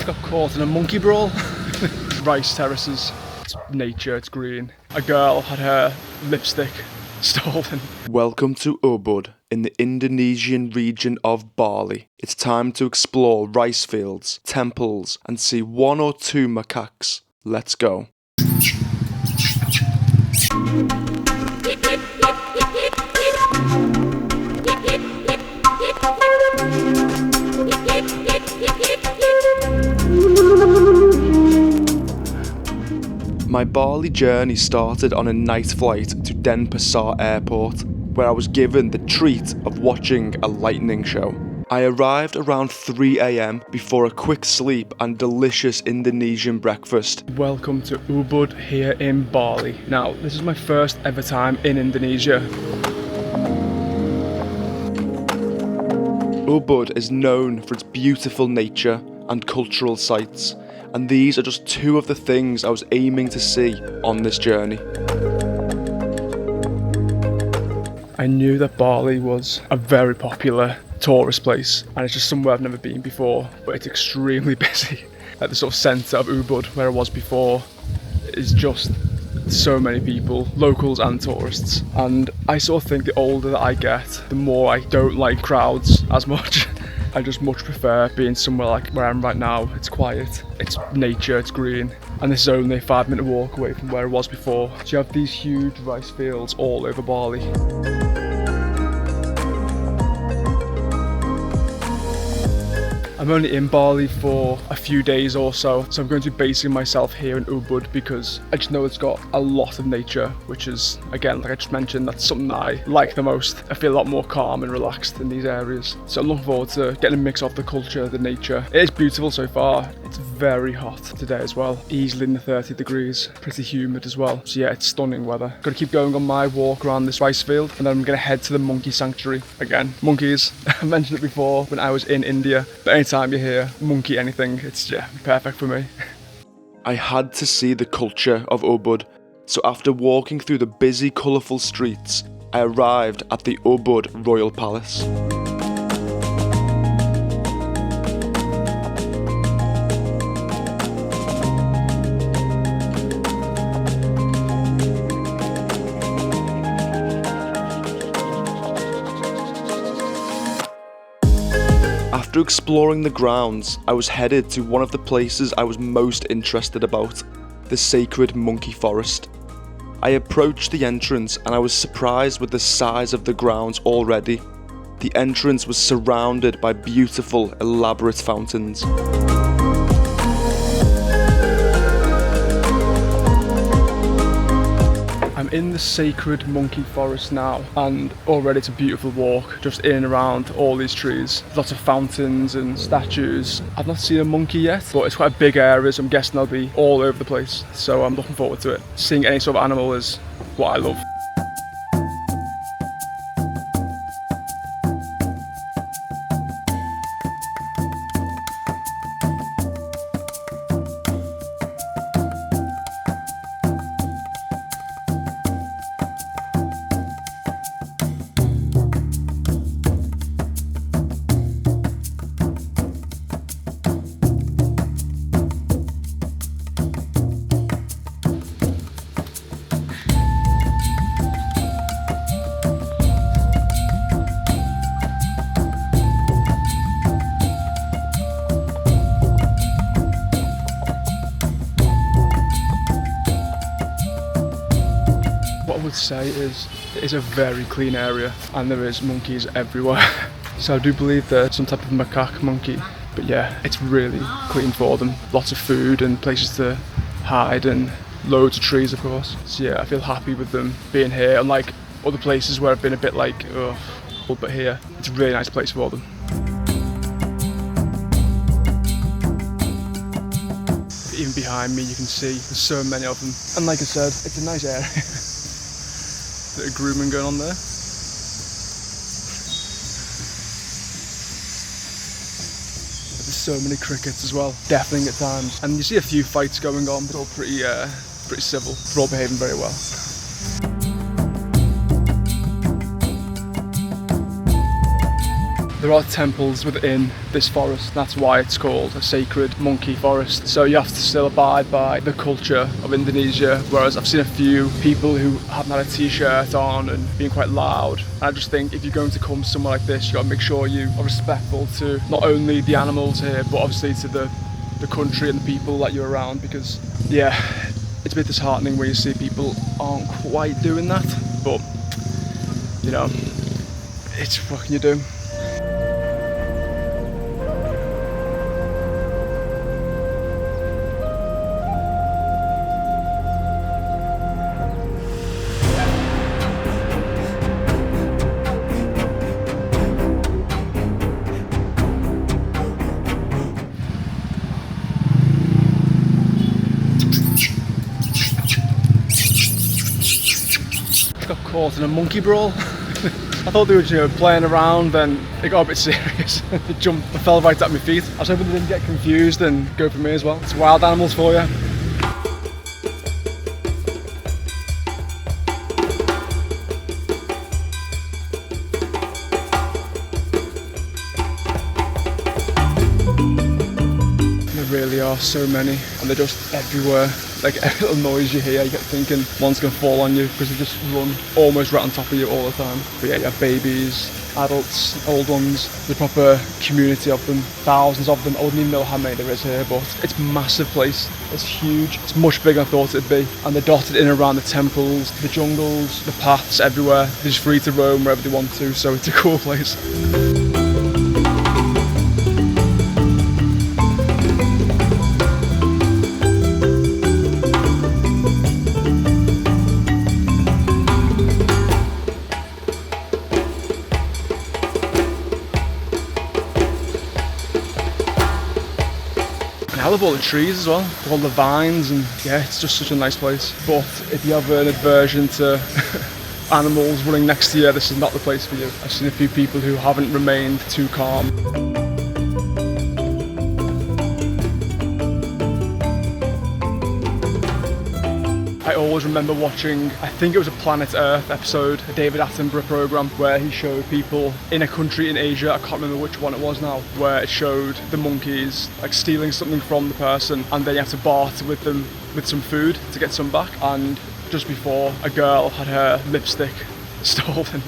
got caught in a monkey brawl. Rice terraces. It's nature, it's green. A girl had her lipstick stolen. Welcome to Ubud in the Indonesian region of Bali. It's time to explore rice fields, temples, and see one or two macaques. Let's go. My Bali journey started on a night flight to Denpasar Airport, where I was given the treat of watching a lightning show. I arrived around 3 AM before a quick sleep and delicious Indonesian breakfast. Welcome to Ubud here in Bali. Now, this is my first ever time in Indonesia. Ubud is known for its beautiful nature and cultural sites, and these are just two of the things I was aiming to see on this journey. I knew that Bali was a very popular tourist place, and it's just somewhere I've never been before, but it's extremely busy. At the sort of centre of Ubud, where I was before, is just so many people, locals and tourists. And I sort of think the older that I get, the more I don't like crowds as much. I just much prefer being somewhere like where I am right now. It's quiet, it's nature, it's green, and this is only a 5-minute walk away from where I was before. So you have these huge rice fields all over Bali. I'm only in Bali for a few days or so I'm going to be basing myself here in Ubud because I just know it's got a lot of nature, which is, again, like I just mentioned, that's something that I like the most. I feel a lot more calm and relaxed in these areas. So I'm looking forward to getting a mix of the culture, the nature. It is beautiful so far. It's very hot today as well, easily in the 30 degrees, pretty humid as well. So yeah, it's stunning weather. Got to keep going on my walk around this rice field, and then I'm going to head to the monkey sanctuary. Again, monkeys, I mentioned it before when I was in India, but anytime you hear monkey anything, it's perfect for me. I had to see the culture of Ubud, so after walking through the busy, colourful streets, I arrived at the Ubud Royal Palace. After exploring the grounds, I was headed to one of the places I was most interested about, the sacred monkey forest. I approached the entrance and I was surprised with the size of the grounds already. The entrance was surrounded by beautiful, elaborate fountains. I'm in the sacred monkey forest now, and already it's a beautiful walk, just in and around all these trees. Lots of fountains and statues. I've not seen a monkey yet, but it's quite a big area, so I'm guessing they'll be all over the place. So I'm looking forward to it. Seeing any sort of animal is what I love. What I would say is it is a very clean area and there is monkeys everywhere. So I do believe they're some type of macaque monkey, but yeah, it's really clean for them. Lots of food and places to hide and loads of trees, of course. So yeah, I feel happy with them being here, unlike other places where I've been a bit like, ugh, but here it's a really nice place for them. Even behind me you can see there's so many of them, and like I said, it's a nice area. Bit of grooming going on there. There's so many crickets as well, deafening at times, and you see a few fights going on, but all pretty civil. They're all behaving very well. there are temples within this forest. That's why it's called a sacred monkey forest. So you have to still abide by the culture of Indonesia, whereas I've seen a few people who haven't had a t-shirt on and being quite loud. And I just think if you're going to come somewhere like this, you got to make sure you are respectful to not only the animals here, but obviously to the country and the people that you're around, because yeah, it's a bit disheartening when you see people aren't quite doing that, but you know, it's what can you do? Got caught in a monkey brawl. I thought they were playing around, then it got a bit serious. They jumped, they fell right at my feet. I was hoping they didn't get confused and go for me as well. It's wild animals for you. There really are so many, and they're just everywhere. Like every little noise you hear, you get thinking one's gonna fall on you because they just run almost right on top of you all the time. But yeah, you have babies, adults, old ones. There's a proper community of them, thousands of them. I wouldn't even know how many there is here, but it's a massive place. It's huge. It's much bigger than I thought it'd be. And they're dotted in and around the temples, the jungles, the paths everywhere. They're just free to roam wherever they want to, so it's a cool place. I love all the trees as well, all the vines, and yeah, it's just such a nice place. But if you have an aversion to animals running next to you, this is not the place for you. I've seen a few people who haven't remained too calm. I always remember watching, I think it was a Planet Earth episode, a David Attenborough program, where he showed people in a country in Asia, I can't remember which one it was now, where it showed the monkeys like stealing something from the person, and then you have to barter with them with some food to get some back. And just before, a girl had her lipstick stolen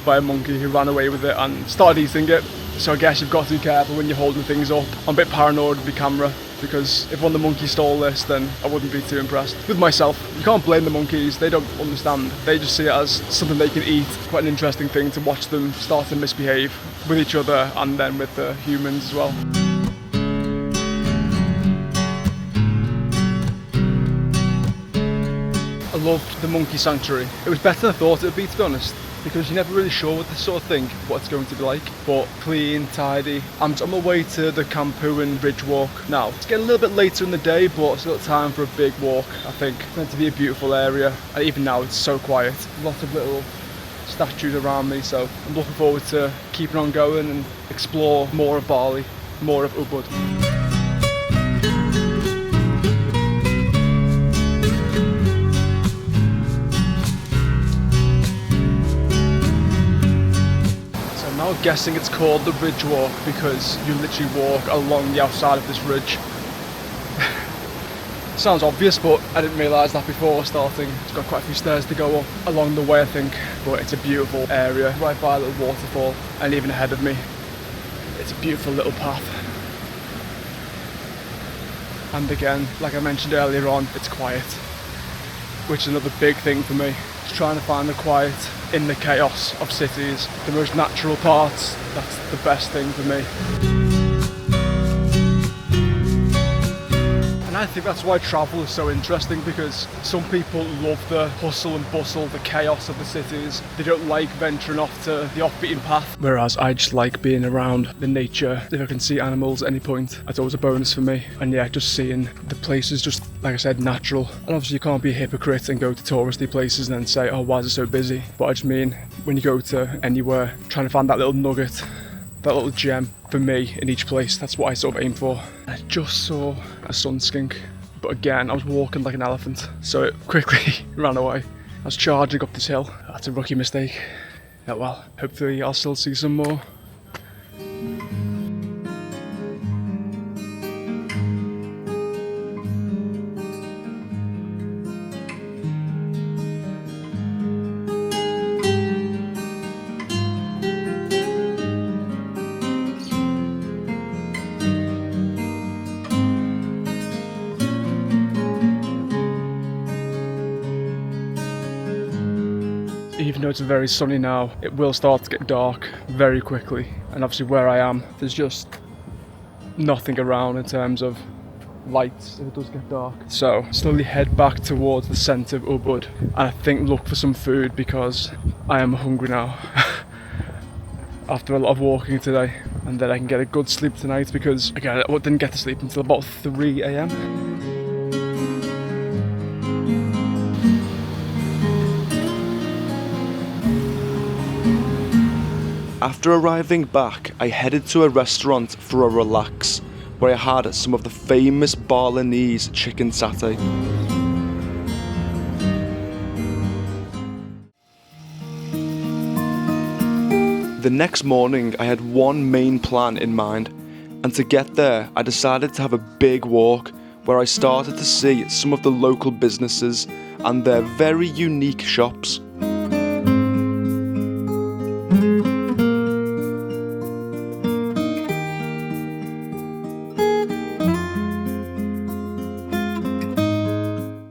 by a monkey who ran away with it and started eating it. So I guess you've got to be careful when you're holding things up. I'm a bit paranoid with the camera, because if one of the monkeys stole this, then I wouldn't be too impressed. With myself, you can't blame the monkeys, they don't understand. They just see it as something they can eat. Quite an interesting thing to watch them start to misbehave with each other and then with the humans as well. I loved the monkey sanctuary. It was better than I thought it would be, to be honest, because you're never really sure with this sort of thing what it's going to be like. But clean, tidy. I'm on my way to the Campuhan Ridge Walk now. It's getting a little bit later in the day, but it's a little time for a big walk, I think. It's meant to be a beautiful area, and even now it's so quiet. Lots of little statues around me, so I'm looking forward to keeping on going and explore more of Bali, more of Ubud. I'm guessing it's called the Ridge Walk because you literally walk along the outside of this ridge. Sounds obvious, but I didn't realise that before starting. It's got quite a few stairs to go up along the way, I think, but it's a beautiful area right by a little waterfall, and even ahead of me it's a beautiful little path. And again, like I mentioned earlier on, it's quiet, which is another big thing for me. Just trying to find the quiet in the chaos of cities, the most natural parts. That's the best thing for me. And I think that's why travel is so interesting, because some people love the hustle and bustle, the chaos of the cities. They don't like venturing off to the off-beaten path. Whereas I just like being around the nature. If I can see animals at any point, that's always a bonus for me. And yeah, just seeing the places, just like I said, natural. And obviously you can't be a hypocrite and go to touristy places and then say, oh, why is it so busy? But I just mean, when you go to anywhere, trying to find that little nugget, that little gem for me in each place. That's what I sort of aim for. I just saw a sun skink, but again, I was walking like an elephant, so it quickly ran away. I was charging up this hill. That's a rookie mistake. Yeah, well, hopefully I'll still see some more. Even though it's very sunny now, it will start to get dark very quickly. And obviously where I am, there's just nothing around in terms of lights if it does get dark. So slowly head back towards the centre of Ubud, and I think look for some food because I am hungry now after a lot of walking today, and then I can get a good sleep tonight because again I didn't get to sleep until about 3 a.m. After arriving back, I headed to a restaurant for a relax, where I had some of the famous Balinese chicken satay. The next morning, I had one main plan in mind, and to get there, I decided to have a big walk, where I started to see some of the local businesses and their very unique shops.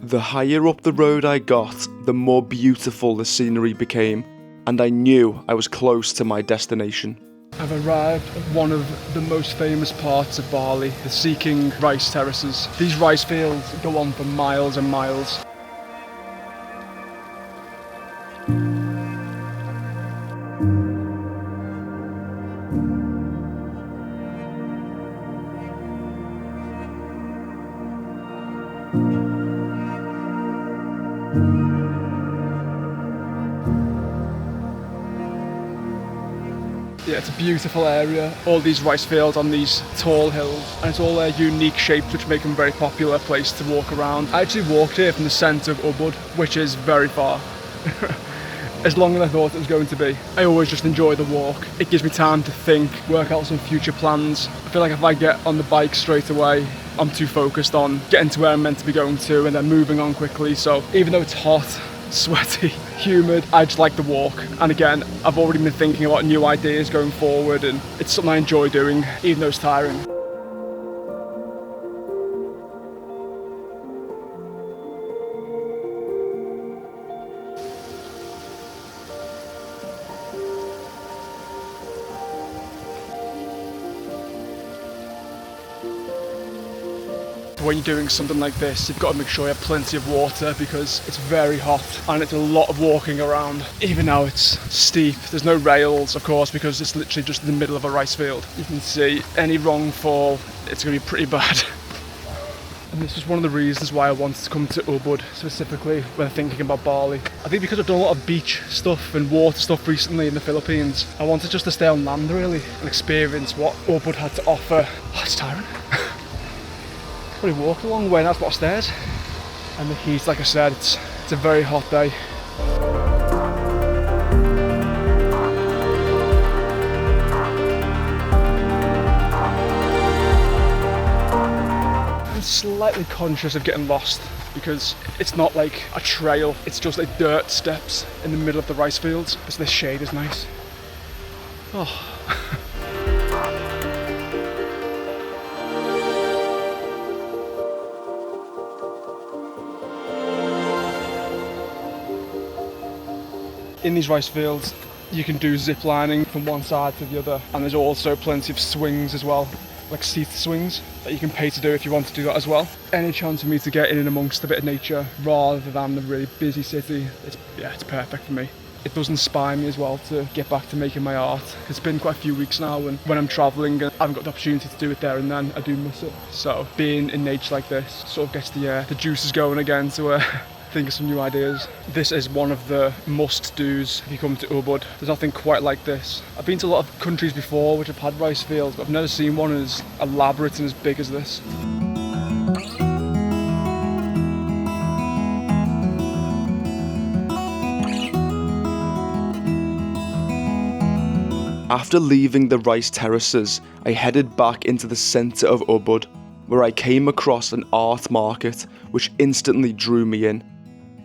The higher up the road I got, the more beautiful the scenery became, and I knew I was close to my destination. I've arrived at one of the most famous parts of Bali, the Ceking Rice Terraces. These rice fields go on for miles and miles. Yeah, it's a beautiful area. All these rice fields on these tall hills, and it's all their unique shapes which make them a very popular place to walk around. I actually walked here from the centre of Ubud, which is very far. As long as I thought it was going to be. I always just enjoy the walk. It gives me time to think, work out some future plans. I feel like if I get on the bike straight away, I'm too focused on getting to where I'm meant to be going to and then moving on quickly. So even though it's hot, sweaty, humid, I just like the walk. And again, I've already been thinking about new ideas going forward, and it's something I enjoy doing, even though it's tiring. When you're doing something like this, you've got to make sure you have plenty of water because it's very hot and it's a lot of walking around. Even now it's steep, there's no rails of course because it's literally just in the middle of a rice field. You can see any wrong fall, it's going to be pretty bad. And this is one of the reasons why I wanted to come to Ubud specifically when thinking about Bali. I think because I've done a lot of beach stuff and water stuff recently in the Philippines, I wanted just to stay on land really and experience what Ubud had to offer. Oh, it's tiring. Probably walked a long way, and that's what stairs. And the heat, like I said, it's a very hot day. I'm slightly conscious of getting lost because it's not like a trail, it's just like dirt steps in the middle of the rice fields. But this shade is nice. Oh. In these rice fields, you can do zip lining from one side to the other, and there's also plenty of swings as well, like seat swings that you can pay to do if you want to do that as well. Any chance for me to get in and amongst a bit of nature rather than the really busy city, it's perfect for me. It does inspire me as well to get back to making my art. It's been quite a few weeks now, and when I'm travelling and I haven't got the opportunity to do it there and then, I do miss it. So being in nature like this sort of gets the juices going again to think of some new ideas. This is one of the must-dos if you come to Ubud. There's nothing quite like this. I've been to a lot of countries before which have had rice fields, but I've never seen one as elaborate and as big as this. After leaving the rice terraces, I headed back into the centre of Ubud, where I came across an art market which instantly drew me in.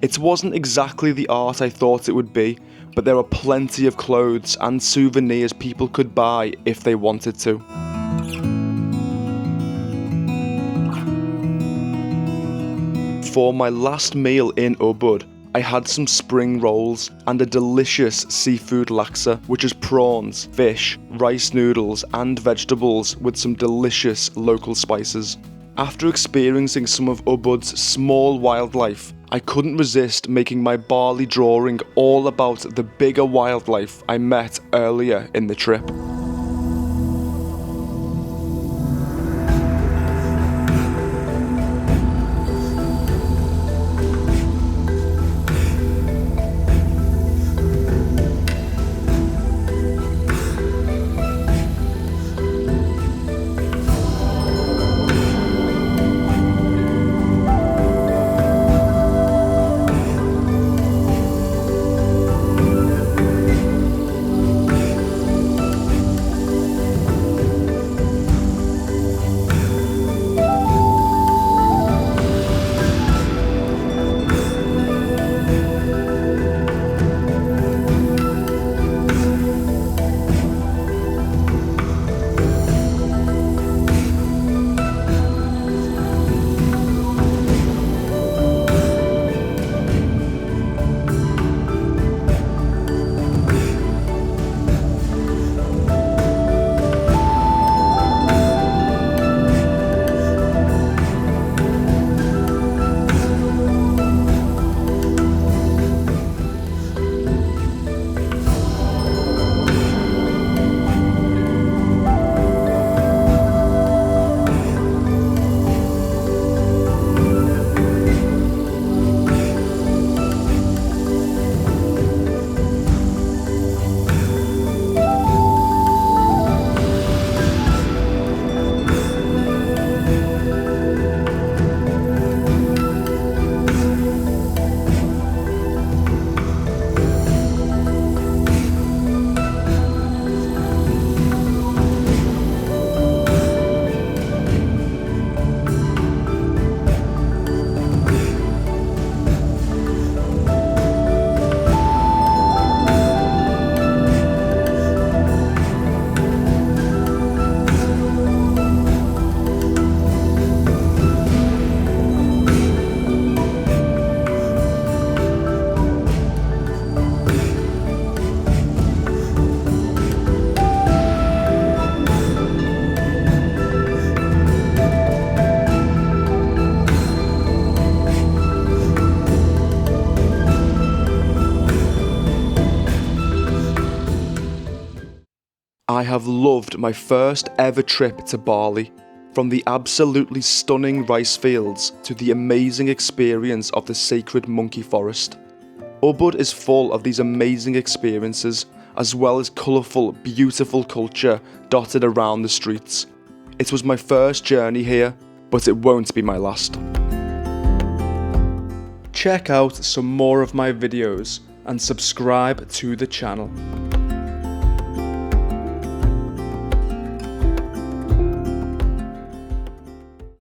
It wasn't exactly the art I thought it would be, but there were plenty of clothes and souvenirs people could buy if they wanted to. For my last meal in Ubud, I had some spring rolls and a delicious seafood laksa, which is prawns, fish, rice noodles and vegetables with some delicious local spices. After experiencing some of Ubud's small wildlife, I couldn't resist making my Bali drawing all about the bigger wildlife I met earlier in the trip. I have loved my first ever trip to Bali, from the absolutely stunning rice fields to the amazing experience of the sacred monkey forest. Ubud is full of these amazing experiences, as well as colourful, beautiful culture dotted around the streets. It was my first journey here, but it won't be my last. Check out some more of my videos and subscribe to the channel.